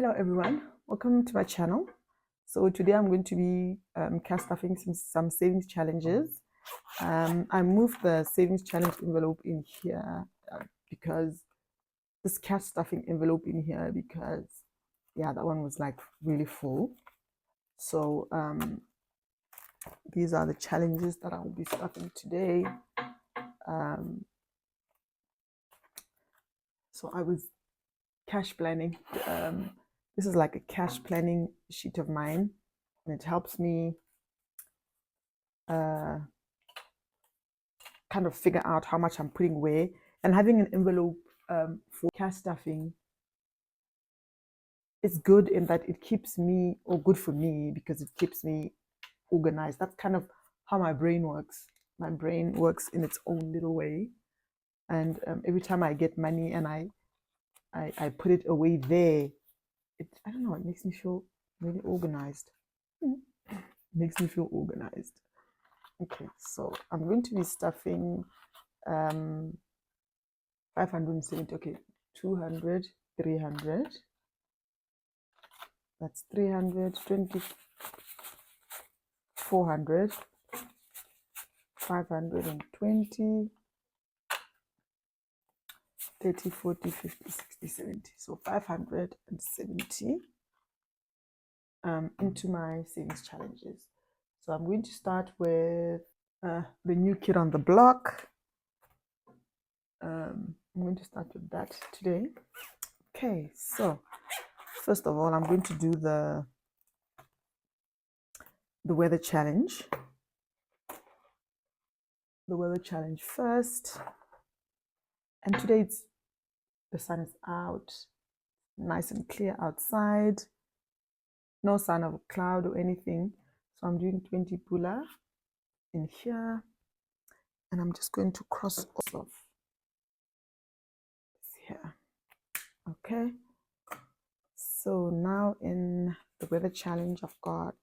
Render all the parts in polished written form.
Hello everyone, welcome to my channel. So today I'm going to be cash stuffing some savings challenges. I moved the savings challenge envelope in here because this cash stuffing envelope in here because yeah, that one was like really full. So these are the challenges that I will be stuffing today. So I was cash planning. This is like a cash planning sheet of mine, and it helps me kind of figure out how much I'm putting where. And having an envelope for cash stuffing is good in that it keeps me, or good for me, because it keeps me organized. That's kind of how my brain works. My brain works in its own little way. And every time I get money and I put it away there, I don't know, it makes me feel really organized. It makes me feel organized. Okay, so I'm going to be stuffing 570, okay, 200, 300. That's 320, 400, 520, 30, 40, 50, 60, 70. So 570 into my savings challenges. So I'm going to start with the new kid on the block. I'm going to start with that today. Okay, so first of all, I'm going to do the weather challenge. The weather challenge first. And today the sun is out, nice and clear outside, no sign of a cloud or anything. So I'm doing 20 pula in here, and I'm just going to cross off here. Okay. So now in the weather challenge, I've got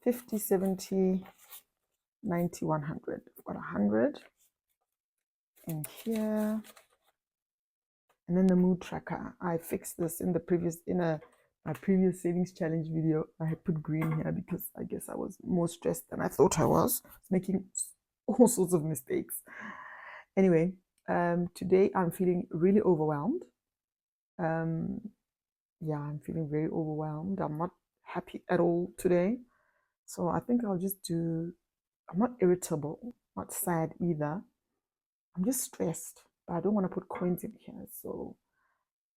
50, 70, 90, 100. I've got 100 in here. And then the mood tracker. I fixed this in the previous, my previous savings challenge video. I had put green here because I guess I was more stressed than I thought I was, making all sorts of mistakes. Anyway, today I'm feeling really overwhelmed. Yeah, I'm feeling very overwhelmed. I'm not happy at all today. So I think I'll just do, I'm not irritable, not sad either. I'm just stressed, but I don't want to put coins in here. So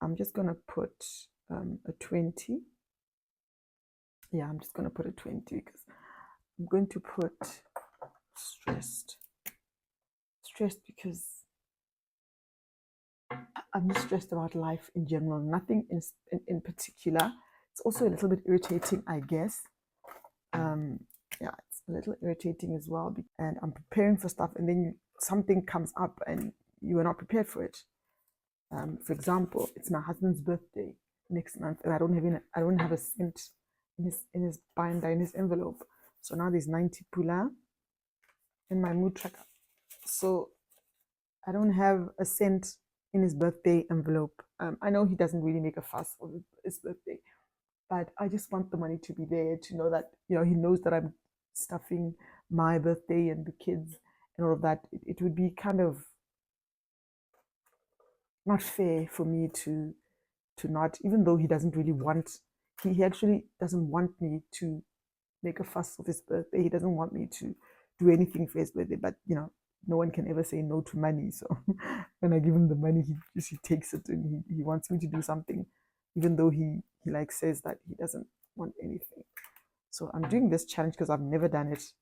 I'm just going to put a 20. Yeah, I'm just going to put a 20 because I'm going to put stressed. Stressed because I'm just stressed about life in general, nothing in particular. It's also a little bit irritating, I guess. Yeah, it's a little irritating as well. And I'm preparing for stuff, and then something comes up and you are not prepared for it. For example, it's my husband's birthday next month, and I don't have a cent in his binder, in his envelope. So now there's 90 pula in my mood tracker. So I don't have a cent in his birthday envelope. I know he doesn't really make a fuss of his birthday, but I just want the money to be there, to know that, you know, he knows that I'm stuffing my birthday and the kids and all of that. It would be kind of not fair for me to not, even though he doesn't really want, he actually doesn't want me to make a fuss of his birthday. He doesn't want me to do anything for his birthday, but you know, no one can ever say no to money. So when I give him the money, he takes it, and he wants me to do something, even though he like says that he doesn't want anything. So I'm doing this challenge because I've never done it.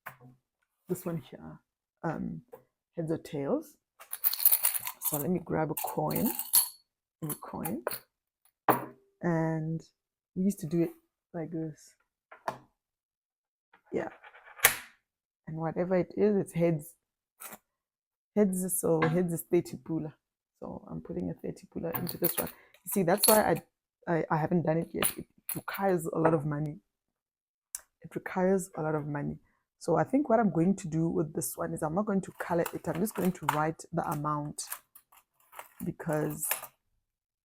This one here, heads or tails. So let me grab a coin, and we used to do it like this. Yeah, and whatever it is, it's heads. So heads is 30 pula. So I'm putting a 30 pula into this one. You see, that's why I haven't done it yet. It requires a lot of money. It requires a lot of money. So I think what I'm going to do with this one is I'm not going to color it. I'm just going to write the amount because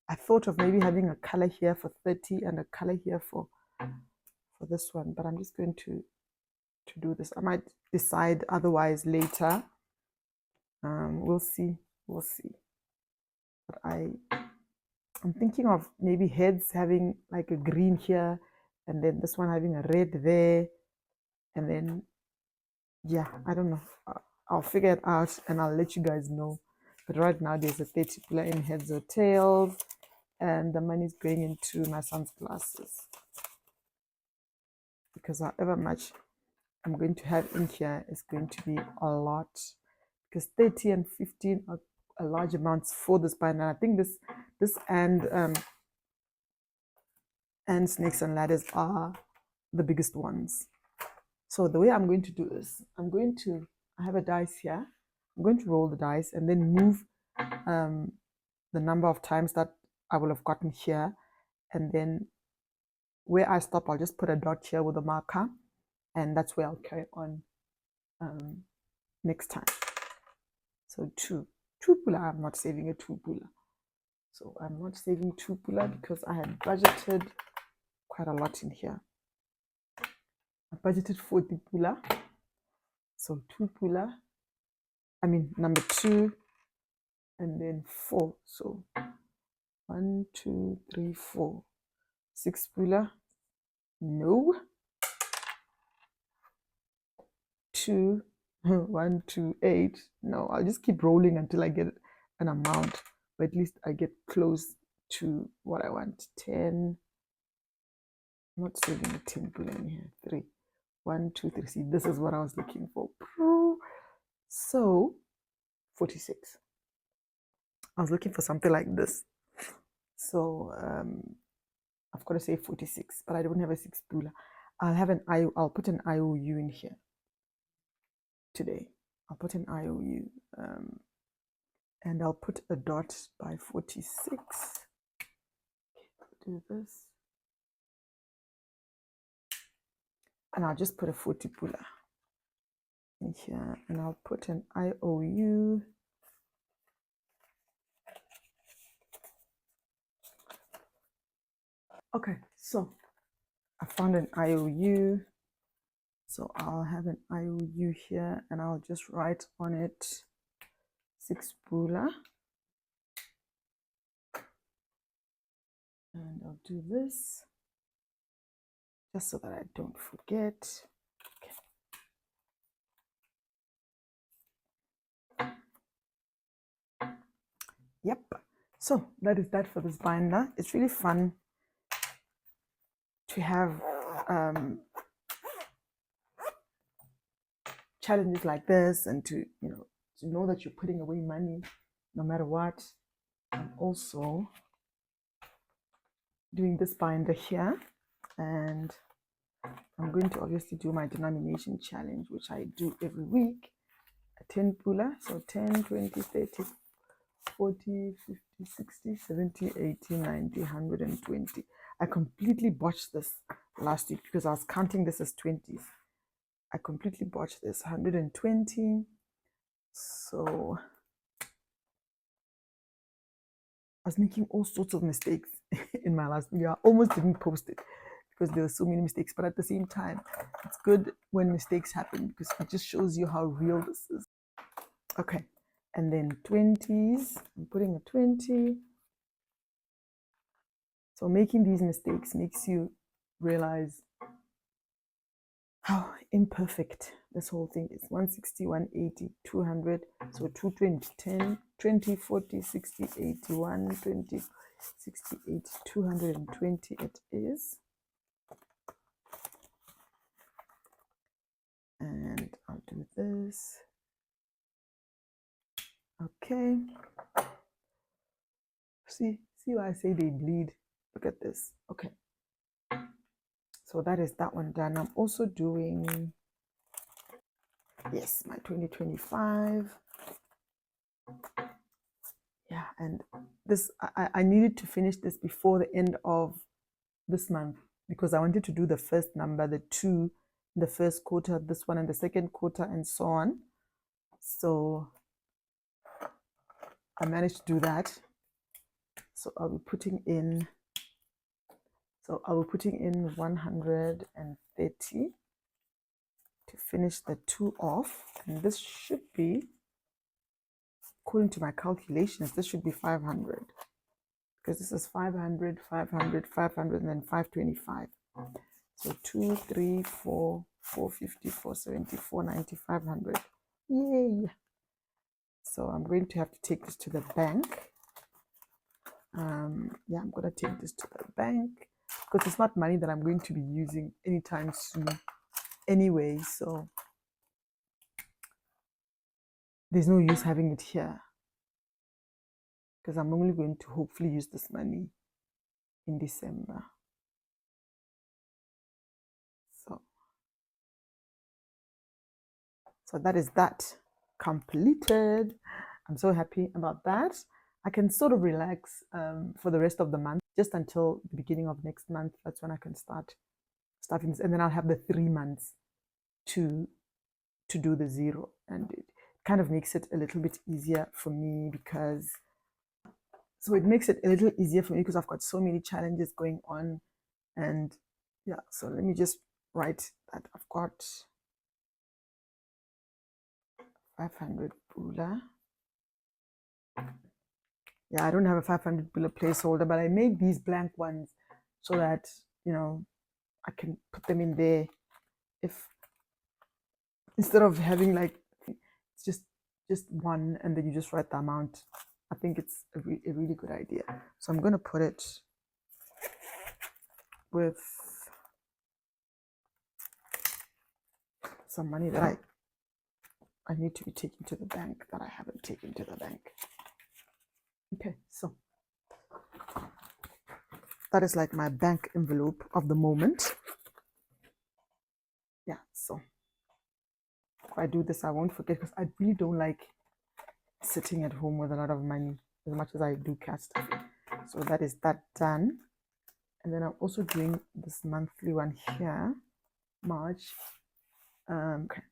I thought of maybe having a color here for 30 and a color here for this one, but I'm just going to do this. I might decide otherwise later. We'll see. We'll see. But I'm thinking of maybe heads having like a green here, and then this one having a red there, and then yeah, I don't know. I'll figure it out and I'll let you guys know. But right now there's a 30 puller in heads or tails, and the money's going into my son's glasses, because however much I'm going to have in here is going to be a lot, because 30 and 15 are a large amounts for this binder. I think this and snakes and ladders are the biggest ones. So the way I'm going to do this, I have a dice here. I'm going to roll the dice and then move the number of times that I will have gotten here, and then where I stop, I'll just put a dot here with a marker, and that's where I'll carry on next time. So two puller, I'm not saving a 2 puller. So I'm not saving 2 puller because I had budgeted quite a lot in here. I budgeted 40 puller. So 2 puller, I mean number 2, and then 4. So 1, 2, 3, 4. 6 puller, no. 2, 1, 2, 8. No, I'll just keep rolling until I get an amount, or at least I get close to what I want. 10. I'm not saving a 10 puller in here. 3. 1, 2, 3. See, this is what I was looking for. So 46. I was looking for something like this. So I've got to say 46, but I don't have a 6 puller. I'll put an IOU in here today. I'll put an IOU, and I'll put a dot by 46. Okay, do this, and I'll just put a 40 puller in here, and I'll put an IOU. Okay, so I found an IOU. So I'll have an IOU here, and I'll just write on it 6 puller. And I'll do this just so that I don't forget. Okay. Yep. So that is that for this binder. It's really fun to have challenges like this, and to know that you're putting away money no matter what. I'm also doing this binder here, and I'm going to obviously do my denomination challenge, which I do every week. A 10 puller, so 10, 20, 30, 40, 50, 60, 70, 80, 90, 120. I completely botched this last week because I was counting this as 20s. I completely botched this. 120. So I was making all sorts of mistakes in my last video. I almost didn't post it because there were so many mistakes, but at the same time, it's good when mistakes happen because it just shows you how real this is. Okay, and then 20s. I'm putting a 20. So making these mistakes makes you realize how imperfect this whole thing is. 160, 180, 200, so 220, 10, 20, 40, 60, 80, 120, 60, 80, 220 it is. And I'll do this. Okay. See why I say they bleed? Look at this. Okay. So that is that one done. I'm also doing, yes, my 2025. Yeah, and this I needed to finish this before the end of this month because I wanted to do the first number, the 2 in the first quarter, this one in the second quarter, and so on. So I managed to do that. So I'll be putting in 130 to finish the 2 off, and this should be, according to my calculations, this should be 500, because this is 500, 500, 500, and then 525. So 2, 3, 4, 450, 470, 490, 500. Yay! So I'm going to have to take this to the bank. Yeah, I'm going to take this to the bank because it's not money that I'm going to be using anytime soon anyway. So there's no use having it here because I'm only going to hopefully use this money in December. So that is that completed. I'm so happy about that. I can sort of relax for the rest of the month, just until the beginning of next month. That's when I can start stuffing this, and then I'll have the 3 months to do the 0, and it kind of makes it a little bit easier for me because I've got so many challenges going on. And yeah, so let me just write that I've got 500 Bula. Yeah, I don't have a 500 Bula placeholder, but I made these blank ones so that, you know, I can put them in there if, instead of having like, it's just one and then you just write the amount. I think it's a really good idea. So I'm going to put it with some money that I need to be taking to the bank that I haven't taken to the bank. Okay, so that is like my bank envelope of the moment. Yeah, so if I do this, I won't forget, because I really don't like sitting at home with a lot of money as much as I do cash stuffing. So that is that done. And then I'm also doing this monthly one here, March. Okay.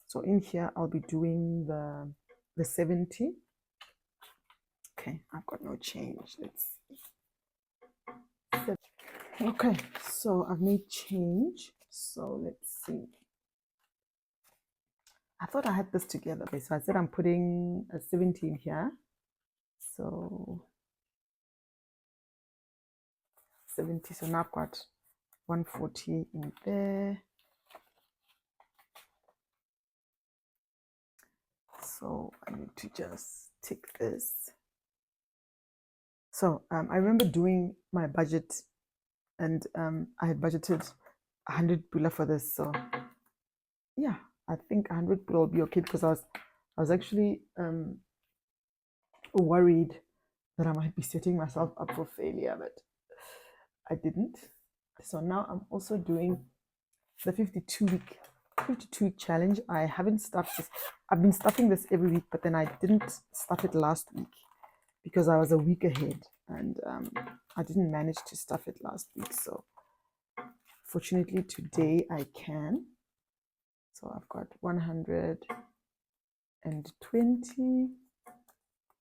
So in here, I'll be doing the 70. Okay, I've got no change. Let's see. Okay, so I've made change. So let's see. I thought I had this together. Okay, so I said I'm putting a 17 here. So 70. So now I've got 140 in there. So I need to just tick this. So I remember doing my budget, and I had budgeted 100 Bula for this. So yeah, I think 100 Bula will be okay, because I was actually worried that I might be setting myself up for failure, but I didn't. So now I'm also doing the 52-week challenge. I haven't stuffed this. I've been stuffing this every week, but then I didn't stuff it last week because I was a week ahead, and I didn't manage to stuff it last week. So fortunately today I can. So I've got 120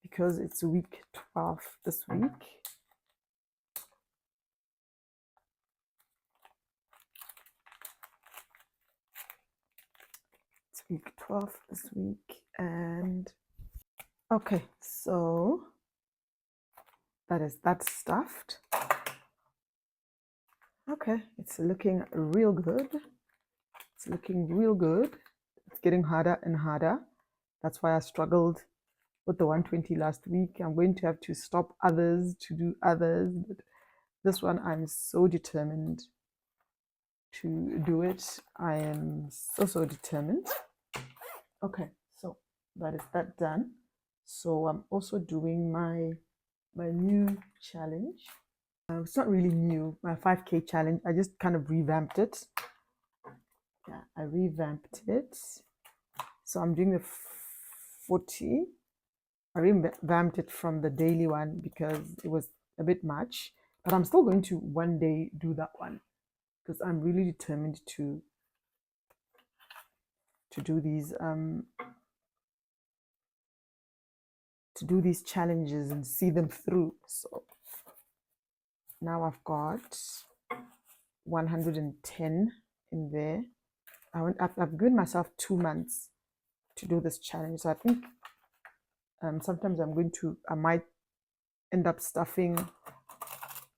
because it's week 12 this week. It's week 12 this week. And okay, so that's stuffed. Okay, it's looking real good. It's looking real good. It's getting harder and harder. That's why I struggled with the 120 last week. I'm going to have to stop others to do others, but this one I'm so determined to do it. I am so determined. Okay, so that is that done. So I'm also doing my new challenge. It's not really new, my 5K challenge. I just kind of revamped it. Yeah, I revamped it. So I'm doing the 40. I revamped it from the daily one because it was a bit much, but I'm still going to one day do that one because I'm really determined to do these challenges and see them through. So Now I've got 110 in there. I've given myself 2 months to do this challenge. So I think sometimes I might end up stuffing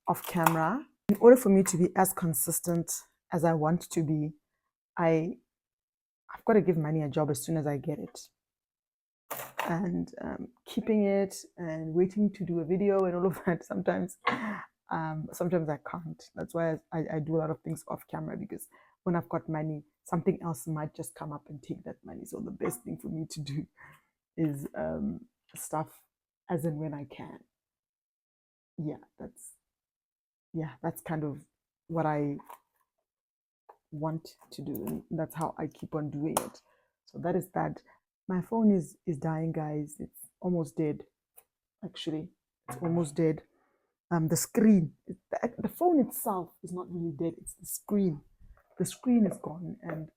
off camera. In order for me to be as consistent as I want to be, I've got to give money a job as soon as I get it. And keeping it and waiting to do a video and all of that, sometimes I can't. That's why I do a lot of things off camera, because when I've got money, something else might just come up and take that money. So the best thing for me to do is stuff as and when I can. That's kind of what I want to do, and that's how I keep on doing it. So that is that. My phone is dying, guys. It's almost dead. Actually, it's almost dead. The screen, the phone itself is not really dead. It's the screen. The screen is gone, and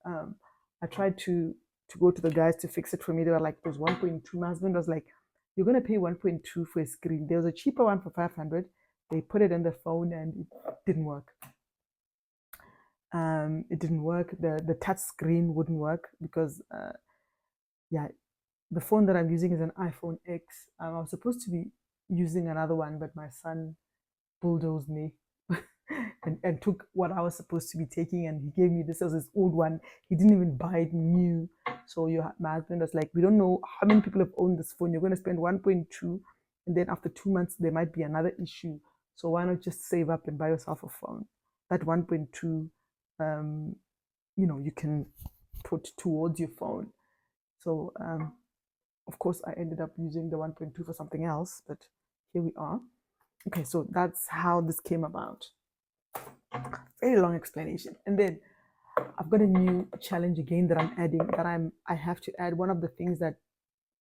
I tried to go to the guys to fix it for me. They were like, "There's 1.2." My husband was like, "You're gonna pay 1.2 for a screen." There was a cheaper one for 500. They put it in the phone, and it didn't work. It didn't work. The touch screen wouldn't work because the phone that I'm using is an iPhone X. I was supposed to be using another one, but my son bulldozed me and took what I was supposed to be taking, and he gave me this as his old one. He didn't even buy it new. So my husband was like, "We don't know how many people have owned this phone. You're going to spend 1.2, and then after 2 months there might be another issue. So why not just save up and buy yourself a phone? That 1.2, you can put towards your phone." So of course I ended up using the 1.2 for something else, but here we are. Okay, so that's how this came about. Very long explanation. And then I've got a new challenge again that I'm adding, that I have to add. One of the things that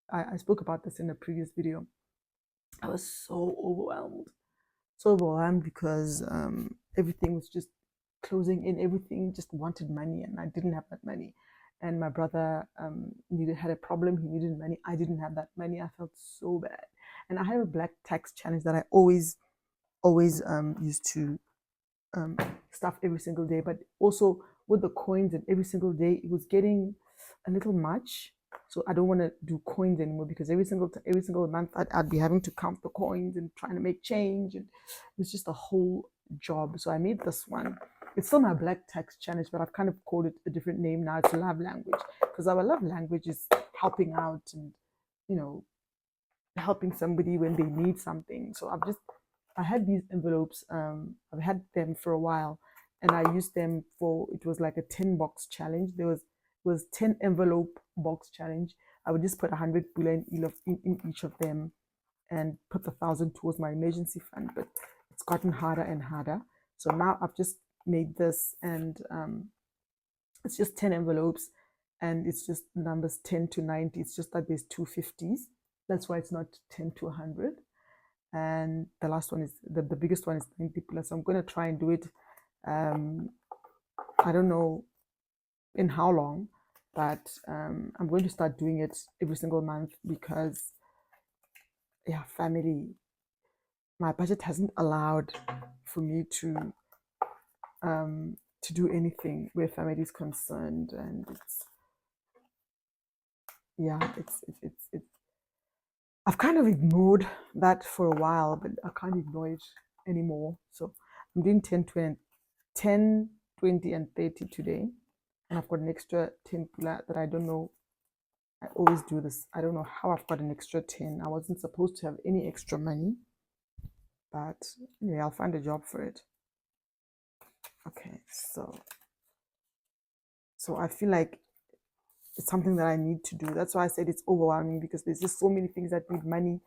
I spoke about this in a previous video. I was so overwhelmed because everything was just closing in. Everything just wanted money, and I didn't have that money. And my brother had a problem. He needed money. I didn't have that money. I felt so bad. And I have a black tax challenge that I always used to stuff every single day. But also with the coins and every single day, it was getting a little much. So I don't want to do coins anymore, because every single month I'd be having to count the coins and trying to make change, and it was just a whole job. So I made this one. It's still my black tax challenge, but I've kind of called it a different name now. It's love language, because our love language is helping out and helping somebody when they need something. So I had these envelopes. I've had them for a while, and I used them for, it was like a 10 box challenge. There was 10 envelope box challenge. I would just put 100 pula in each of them and put 1,000 towards my emergency fund. But it's gotten harder and harder. So now I've just made this, and it's just 10 envelopes, and it's just numbers 10 to 90. It's just that there's 250s. That's why it's not 10 to 100. And the last one is the biggest one is 90 plus. So I'm going to try and do it. I don't know in how long, but I'm going to start doing it every single month, because family, my budget hasn't allowed for me to do anything where family is concerned, and it's I've kind of ignored that for a while, but I can't ignore it anymore. So I'm doing 10, 20, and 30 today. And I've got an extra 10 pula that I don't know. I always do this. I don't know how I've got an extra 10. I wasn't supposed to have any extra money, but yeah, I'll find a job for it. Okay, so I feel like it's something that I need to do. That's why I said it's overwhelming, because there's just so many things that need money,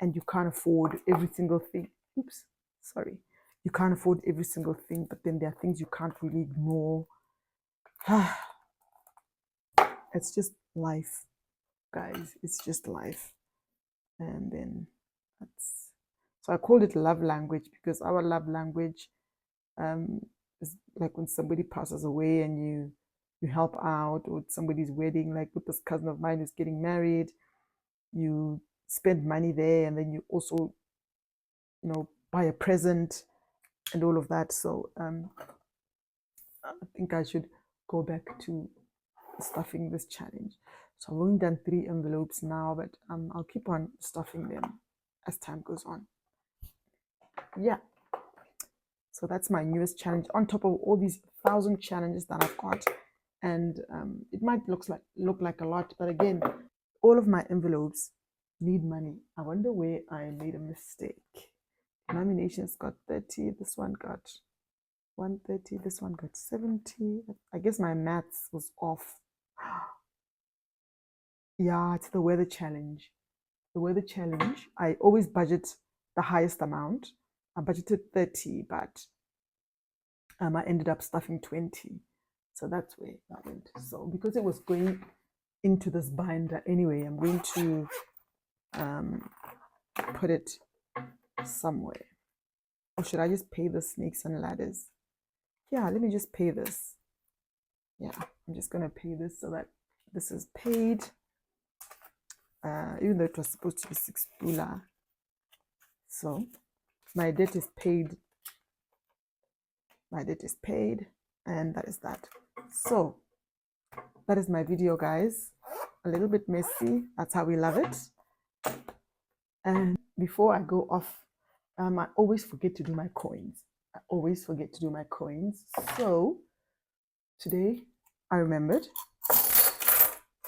and you can't afford every single thing. Oops, sorry. You can't afford every single thing, but then there are things you can't really ignore. It's just life, guys. It's just life. And then so I called it love language, because our love language is like when somebody passes away and you help out, or somebody's wedding, like with this cousin of mine who's getting married, you spend money there, and then you also buy a present, and all of that. So I think I should go back to stuffing this challenge. So I've only done 3 envelopes now, but I'll keep on stuffing them as time goes on. Yeah, so that's my newest challenge on top of all these 1,000 challenges that I've got. And it might look like a lot, but again, all of my envelopes need money. I wonder where I made a mistake. Nominations got 30, this one got 130, this one got 70. I guess my maths was off. Yeah, it's the weather challenge. The weather challenge, I always budget the highest amount. I budgeted 30, but I ended up stuffing 20. So that's where that went. So because it was going into this binder anyway, I'm going to put it somewhere. Or should I just pay the snakes and ladders? Yeah, let me just pay this. Yeah, I'm just going to pay this so that this is paid. Even though it was supposed to be 6 pula. So my debt is paid. My debt is paid, and that is that. So that is my video, guys. A little bit messy. That's how we love it. And before I go off, I always forget to do my coins. I always forget to do my coins. So today I remembered.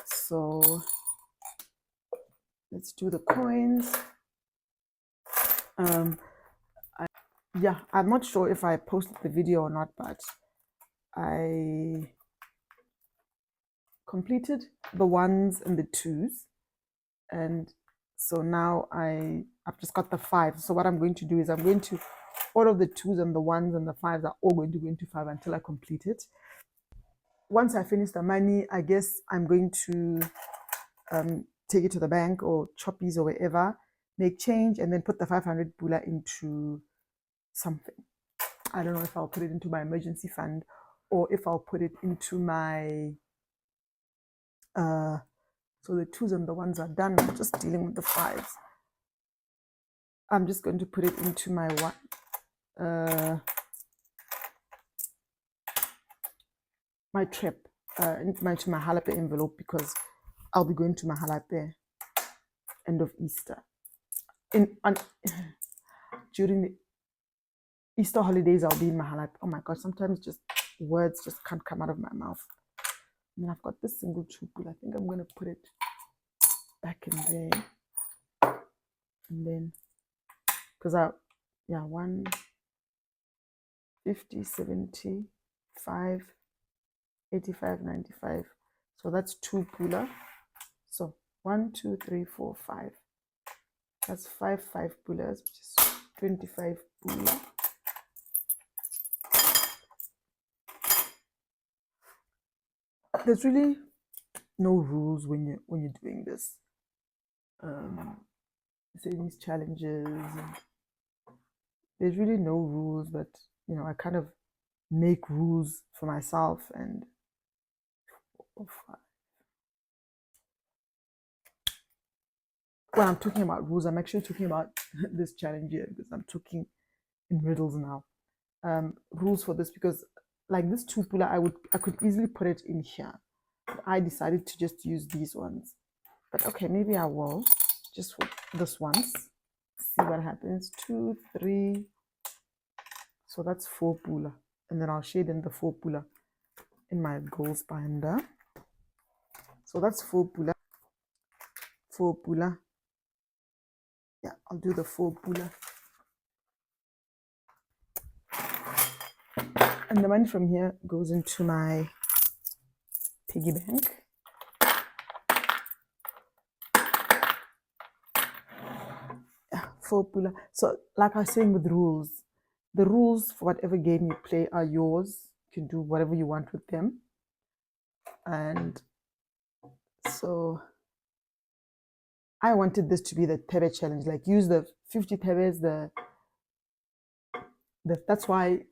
So let's do the coins. Yeah, I'm not sure if I posted the video or not, but I completed the 1s and the 2s, and so now I've just got the 5. So what I'm going to do is I'm going to, all of the 2s and the 1s and the 5s are all going to go into 5 until I complete it. Once I finish the money, I guess I'm going to take it to the bank or Choppies or wherever, make change, and then put the 500 pula into something. I don't know if I'll put it into my emergency fund or if I'll put it into my so the 2s and the 1s are done. I'm just dealing with the 5s. I'm just going to put it into my my trip, into my Mahalape envelope, because I'll be going to Mahalape end of Easter. During the Easter holidays, I'll be in Mahalape. Oh my God, sometimes just words just can't come out of my mouth. And then I've got this single chukul. I think I'm going to put it back in there. And then, because 1, 50, 70, 5, 85, 95. So that's 2 pula. So 1, 2, 3, 4, 5. That's 5 pulas, which is 25 pula. There's really no rules when you're doing this. Savings challenges. There's really no rules, but I kind of make rules for myself. And when I'm talking about rules, I'm actually talking about this challenge here, because I'm talking in riddles now. Rules for this, because like this 2 pula, I could easily put it in here. But I decided to just use these ones. But okay, maybe I will just for this once. See what happens. 2, 3. So that's 4 pula. And then I'll shade in the 4 pula in my goals binder. So that's 4 pula. 4 pula. Yeah, I'll do the 4 pula. And the money from here goes into my piggy bank. Yeah, 4 pula. So like I was saying with rules, the rules for whatever game you play are yours. You can do whatever you want with them. And so I wanted this to be the Tebe challenge, like use the 50 Tebes, that's why,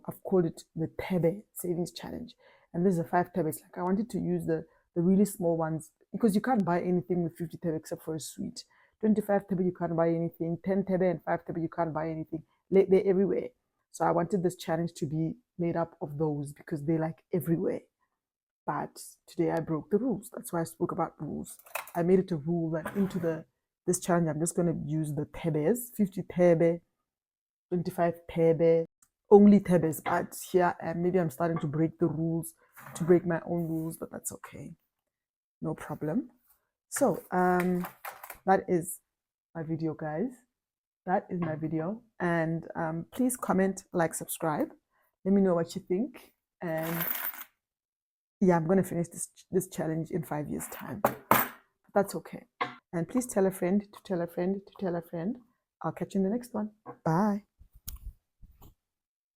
I've called it the Tebe savings challenge. And this is a 5 Tebes. Like I wanted to use the really small ones, because you can't buy anything with 50 Tebe except for a sweet. 25 Tebe, you can't buy anything. 10 Tebe and 5 Tebe, you can't buy anything. They're everywhere. So I wanted this challenge to be made up of those because they're like everywhere. But today I broke the rules. That's why I spoke about rules. I made it a rule that into this challenge, I'm just going to use the thebes, 50 thebe, 25 thebe, only thebes. But here, maybe I'm starting to break the rules, to break my own rules, but that's okay. No problem. So that is my video, guys. That is my video. And please comment, like, subscribe. Let me know what you think. And yeah, I'm going to finish this challenge in 5 years' time. But that's okay. And please tell a friend to tell a friend to tell a friend. I'll catch you in the next one. Bye.